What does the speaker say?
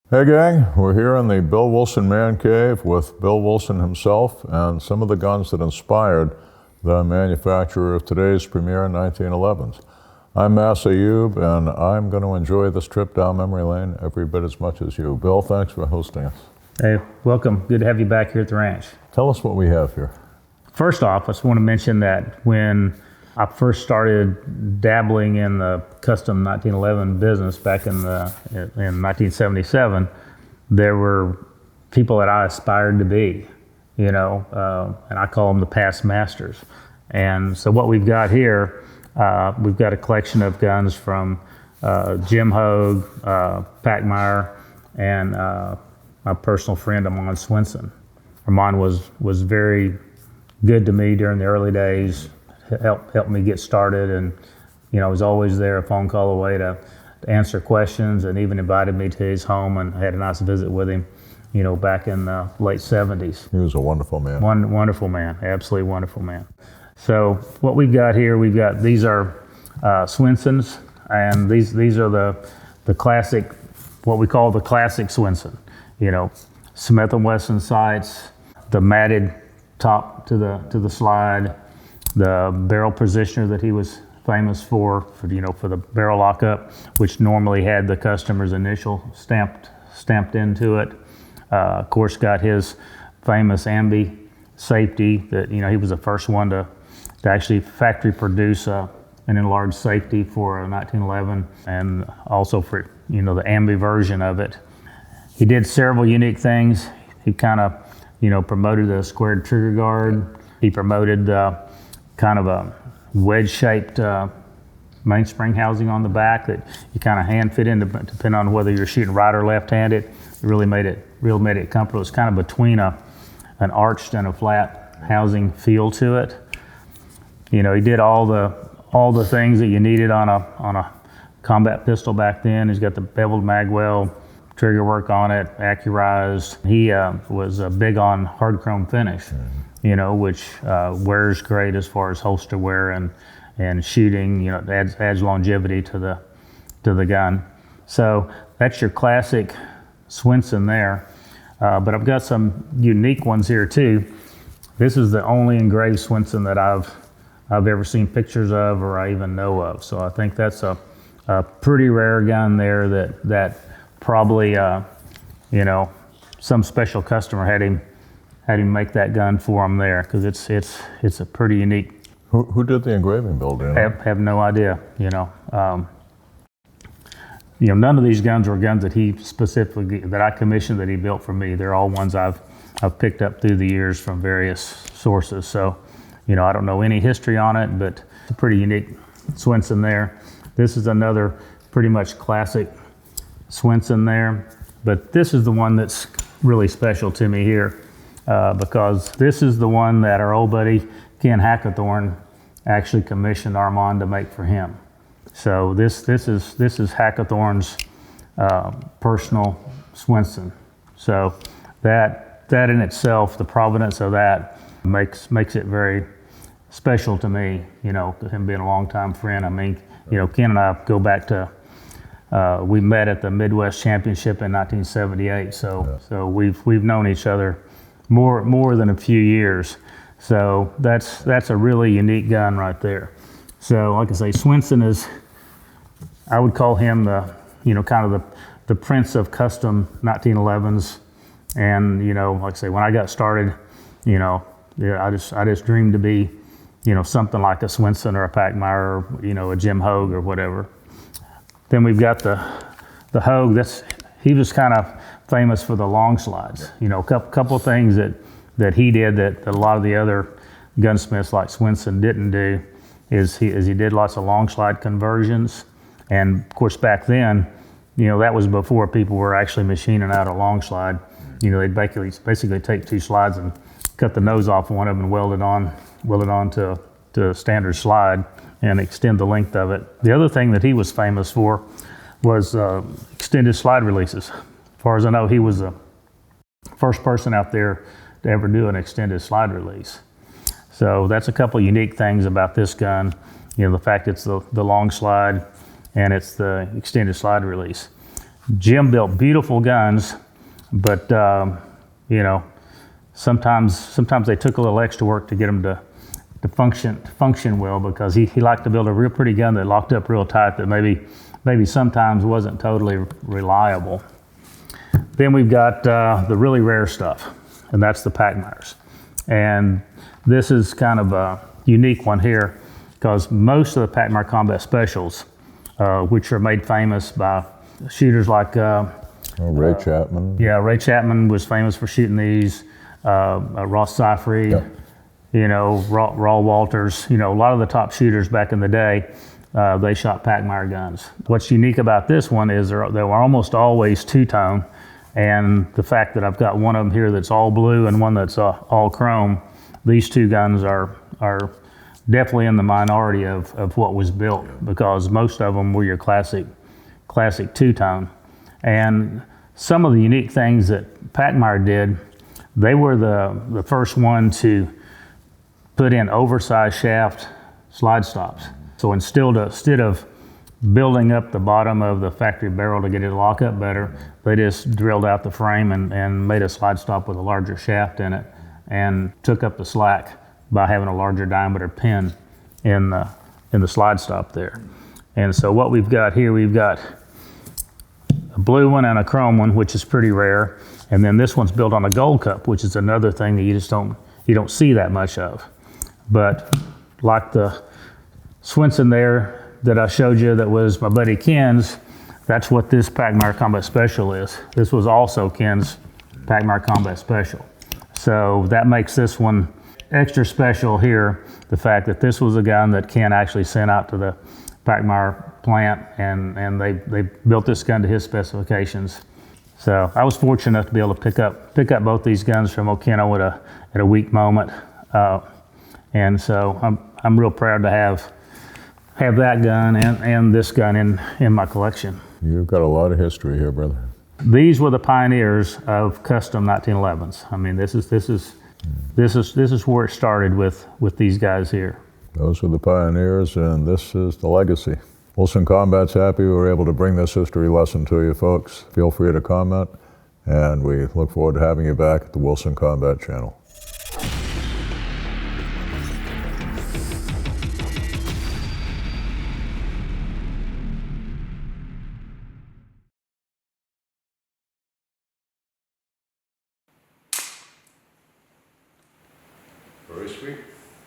Hey gang, we're here in the Bill Wilson Man Cave with Bill Wilson himself and some of the guns that inspired the manufacturer of today's premier 1911s. I'm Massad Ayoob, and I'm going to enjoy this trip down memory lane every bit as much as you. Bill, thanks for hosting us. Hey, welcome. Good to have you back here at the ranch. Tell us what we have here. First off, I just want to mention that when I first started dabbling in the custom 1911 business back in 1977, there were people that I aspired to be, and I call them the past masters. And so what we've got here, we've got a collection of guns from Jim Hoag, Pachmayr, and my personal friend Armand Swenson. Armand was very good to me during the early days. Helped me get started, and was always there, a phone call away to answer questions, and even invited me to his home, and I had a nice visit with him back in the late 70s. He was a wonderful man. Wonderful man, absolutely wonderful man. So what we've got here, these are Swensons, and these are the classic, what we call the classic Swenson. Smith & Wesson sights, the matted top to the slide, the barrel positioner that he was famous for the barrel lockup, which normally had the customer's initial stamped into it. Of course, got his famous ambi safety that he was the first one to actually factory produce an enlarged safety for a 1911, and also for the ambi version of it. He did several unique things. He kind of promoted a squared trigger guard. He promoted kind of a wedge-shaped mainspring housing on the back that you kind of hand fit in, depending on whether you're shooting right or left-handed. It really made it comfortable. It's kind of between an arched and a flat housing feel to it. He did all the things that you needed on a combat pistol back then. He's got the beveled magwell, trigger work on it, accurized. He was big on hard chrome finish. Which wears great as far as holster wear and shooting. Adds longevity to the gun. So that's your classic Swenson there. But I've got some unique ones here too. This is the only engraved Swenson that I've ever seen pictures of or I even know of. So I think that's a pretty rare gun there that probably some special customer had him make that gun for him there, because it's a pretty unique. Who did the engraving, Bill? Have no idea. None of these guns were guns that he specifically that I commissioned that he built for me. They're all ones I've picked up through the years from various sources. So, I don't know any history on it, but it's a pretty unique Swenson there. This is another pretty much classic Swenson there, but this is the one that's really special to me here. Because this is the one that our old buddy Ken Hackathorn actually commissioned Armand to make for him. So this is Hackathorn's personal Swenson. So that in itself, the provenance of that makes it very special to me. Him being a longtime friend. I mean, Ken and I go back to. We met at the Midwest Championship in 1978. So we've known each other more than a few years. So that's a really unique gun right there. So like I say, Swenson is, I would call him the kind of the prince of custom 1911s. And like I say, when I got started, I just dreamed to be something like a Swenson or a Pachmayr or a Jim Hoag or whatever. Then we've got the Hoag. He was kind of famous for the long slides. A couple of things that he did that a lot of the other gunsmiths like Swenson didn't do is he did lots of long slide conversions. And of course back then, that was before people were actually machining out a long slide. They'd basically take two slides and cut the nose off one of them and weld it on to a standard slide and extend the length of it. The other thing that he was famous for was extended slide releases. As far as I know, he was the first person out there to ever do an extended slide release. So that's a couple of unique things about this gun. The fact it's the long slide and it's the extended slide release. Jim built beautiful guns, but you know, sometimes they took a little extra work to get them to function well, because he liked to build a real pretty gun that locked up real tight, that maybe sometimes wasn't totally reliable. Then we've got the really rare stuff, and that's the Pachmayrs. And this is kind of a unique one here, because most of the Pachmayr combat specials, which are made famous by shooters like Ray Chapman. Yeah, Ray Chapman was famous for shooting these. Ross Seyfried, Yeah. you know, Raw Walters, you know, a lot of the top shooters back in the day, they shot Pachmayr guns. What's unique about this one is they were almost always two-tone, and the fact that I've got one of them here that's all blue and one that's all chrome, these two guns are definitely in the minority of what was built, because most of them were your classic two-tone. And some of the unique things that Pachmayr did, they were the first one to put in oversized shaft slide stops. So instead of building up the bottom of the factory barrel to get it to lock up better, they just drilled out the frame and made a slide stop with a larger shaft in it, and took up the slack by having a larger diameter pin in the slide stop there. And so what we've got here, we've got a blue one and a chrome one, which is pretty rare. And then this one's built on a gold cup, which is another thing that you don't see that much of. But like the Swenson there that I showed you, that was my buddy Ken's, that's what this Pachmayr Combat Special is. This was also Ken's Pachmayr Combat Special. So that makes this one extra special here, the fact that this was a gun that Ken actually sent out to the Pachmayr plant, and they built this gun to his specifications. So I was fortunate enough to be able to pick up both these guns from Okino at a weak moment, and so I'm real proud to have that gun and this gun in my collection. You've got a lot of history here, brother. These were the pioneers of custom 1911s. I mean, this is where it started with these guys here. Those were the pioneers, and this is the legacy. Wilson Combat's happy we were able to bring this history lesson to you folks. Feel free to comment, and we look forward to having you back at the Wilson Combat channel. Very sweet.